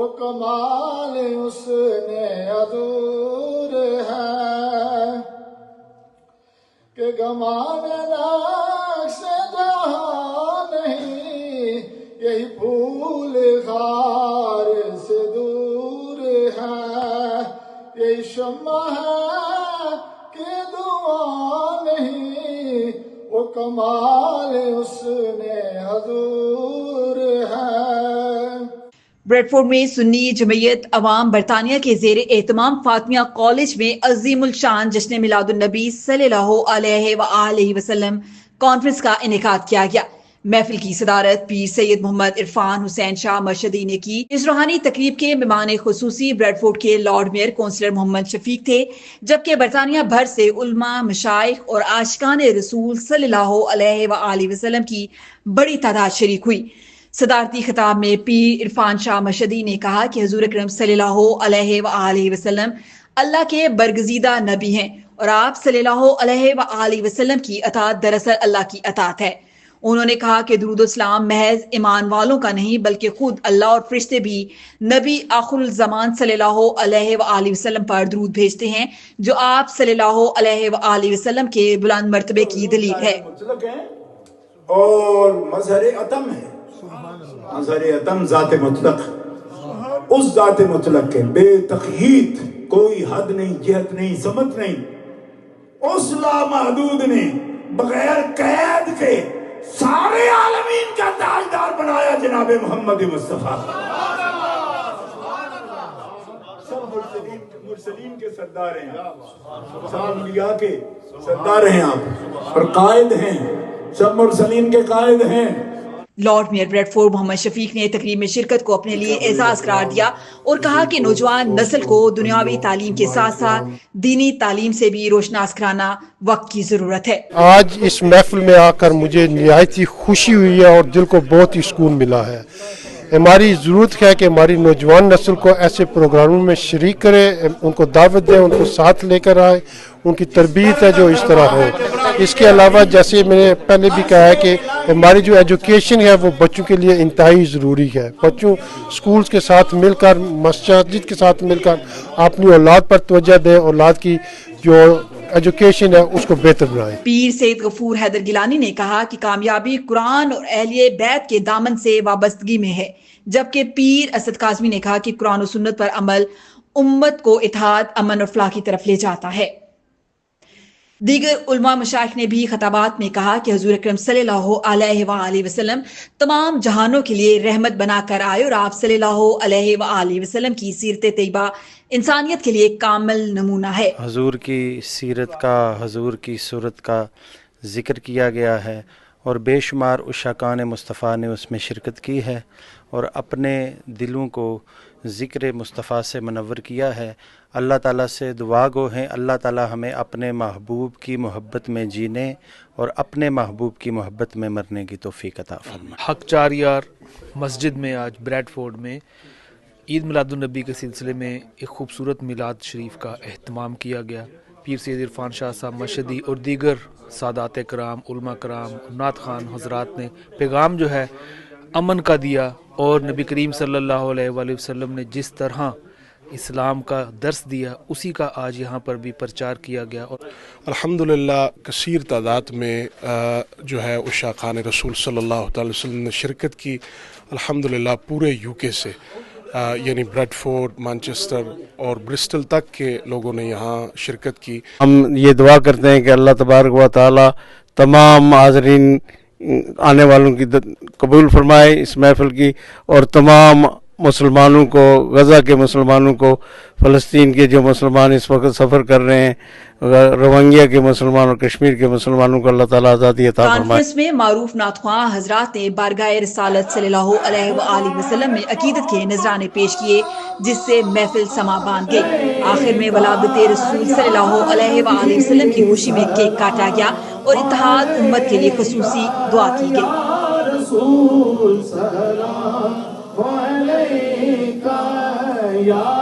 وہ کمال اس نے حضور ہے کہ گمان نقش جہاں نہیں، یہی پھول خار سے دور ہے، یہی شمع ہے کہ دعا نہیں، وہ کمال اس نے حضور ہے۔ بریڈ فورڈ میں سنی جمعیت عوام برطانیہ کے زیر اہتمام فاطمیہ کالج میں عظیم الشان جشن میلاد النبی صلی اللہ علیہ وآلہ وسلم کانفرنس کا انعقاد کیا گیا۔ محفل کی صدارت پیر سید محمد عرفان حسین شاہ مرشدی نے کی۔ اس روحانی تقریب کے مہمان خصوصی بریڈ فورڈ کے لارڈ میئر کونسلر محمد شفیق تھے، جبکہ برطانیہ بھر سے علماء، مشائخ اور عاشقان رسول صلی اللہ علیہ وآلہ وسلم کی بڑی تعداد شریک ہوئی۔ صدارتی خطاب میں پیر عرفان شاہ مرشدی نے کہا کہ حضور اکرم صلی اللہ علیہ وآلہ وسلم اللہ کے برگزیدہ نبی ہیں اور آپ صلی اللہ علیہ وآلہ وسلم کی اطاعت دراصل اللہ کی اطاعت ہے۔ انہوں نے کہا کہ درود و سلام محض ایمان والوں کا نہیں بلکہ خود اللہ اور فرشتے بھی نبی آخر الزمان صلی اللہ علیہ وآلہ وسلم پر درود بھیجتے ہیں، جو آپ صلی اللہ علیہ وآلہ وسلم کے بلند مرتبے کی دلیل ہے۔ اور مظہر اتم ہے، مظہر اتم ذات مطلق، اس ذات مطلق کے بے تقیید، کوئی حد نہیں، جہت نہیں، سمت نہیں، اس لامحدود نے بغیر قید کے سارے عالمین کا تاجدار بنایا جناب محمد مصطفیٰ۔ سب مرسلین کے سردار ہیں آپ، سب انبیاء کے سردار ہیں آپ، اور قائد ہیں، سب مرسلین کے قائد ہیں۔ لارڈ میئر بریڈ فورڈ محمد شفیق نے تقریب میں شرکت کو اپنے لیے اعزاز قرار دیا اور کہا کہ نوجوان نسل کو دنیاوی تعلیم کے ساتھ ساتھ دینی تعلیم سے بھی روشناس کرانا وقت کی ضرورت ہے۔ آج اس محفل میں آ کر مجھے نہایت ہی خوشی ہوئی ہے اور دل کو بہت ہی سکون ملا ہے۔ ہماری ضرورت ہے کہ ہماری نوجوان نسل کو ایسے پروگراموں میں شریک کرے، ان کو دعوت دیں، ان کو ساتھ لے کر آئے، ان کی تربیت ہے جو اس طرح ہو۔ اس کے علاوہ جیسے میں نے پہلے بھی کہا ہے کہ ہماری جو ایجوکیشن ہے وہ بچوں کے لیے انتہائی ضروری ہے۔ بچوں سکولز کے ساتھ مل کر، مساجد کے ساتھ مل کر اپنی اولاد پر توجہ دیں، اولاد کی جو ایجوکیشن ہے اس کو بہتر بنائیں۔ پیر سید غفور حیدر گیلانی نے کہا کہ کامیابی قرآن اور اہل بیت کے دامن سے وابستگی میں ہے، جبکہ پیر اسد کاظمی نے کہا کہ قرآن و سنت پر عمل امت کو اتحاد، امن اور فلاح کی طرف لے جاتا ہے۔ دیگر علماء مشائخ نے بھی خطابات میں کہا کہ حضور اکرم صلی اللہ علیہ وآلہ وسلم تمام جہانوں کے لیے رحمت بنا کر آئے اور آپ صلی اللہ علیہ وآلہ وسلم کی سیرت طیبہ انسانیت کے لیے کامل نمونہ ہے۔ حضور کی سیرت کا، حضور کی صورت کا ذکر کیا گیا ہے اور بے شمار عشاقان مصطفیٰ نے اس میں شرکت کی ہے اور اپنے دلوں کو ذکر مصطفیٰ سے منور کیا ہے۔ اللہ تعالیٰ سے دعا گو ہیں اللہ تعالیٰ ہمیں اپنے محبوب کی محبت میں جینے اور اپنے محبوب کی محبت میں مرنے کی توفیق عطا فرمائے۔ حق چار یار مسجد میں آج بریڈ فورڈ میں عید میلاد النبی کے سلسلے میں ایک خوبصورت میلاد شریف کا اہتمام کیا گیا۔ پیر سید عرفان شاہ صاحب مرشدی اور دیگر سادات کرام، علماء کرام، نعت خوان حضرات نے پیغام جو ہے امن کا دیا اور نبی کریم صلی اللہ علیہ وآلہ وسلم نے جس طرح اسلام کا درس دیا اسی کا آج یہاں پر بھی پرچار کیا گیا۔ اور الحمدللہ کثیر تعداد میں جو ہے عشاقان رسول صلی اللہ تعالی وسلم نے شرکت کی۔ الحمدللہ پورے یو کے سے یعنی بریڈ فورڈ، مانچسٹر اور برسٹل تک کے لوگوں نے یہاں شرکت کی۔ ہم یہ دعا کرتے ہیں کہ اللہ تبارک و تعالی تمام حاضرین آنے والوں کی قبول فرمائے اس محفل کی، اور تمام مسلمانوں کو، غزہ کے مسلمانوں کو، فلسطین کے جو مسلمان اس وقت سفر کر رہے ہیں، روہنگیا کے مسلمان اور کشمیر کے مسلمانوں کو اللہ تعالیٰ آزادی عطا فرمائے۔ کانفرنس میں معروف نعت خواں حضرات نے بارگاہ رسالت صلی اللہ علیہ وآلہ وسلم میں عقیدت کے نذرانے پیش کیے، جس سے محفل سما باندھ گئی۔ آخر میں ولادت رسول صلی اللہ علیہ وآلہ وسلم کی خوشی میں کیک کاٹا گیا اور اتحاد امت کے لیے خصوصی دعا کی گئی۔ رسول سلام علیکہ یا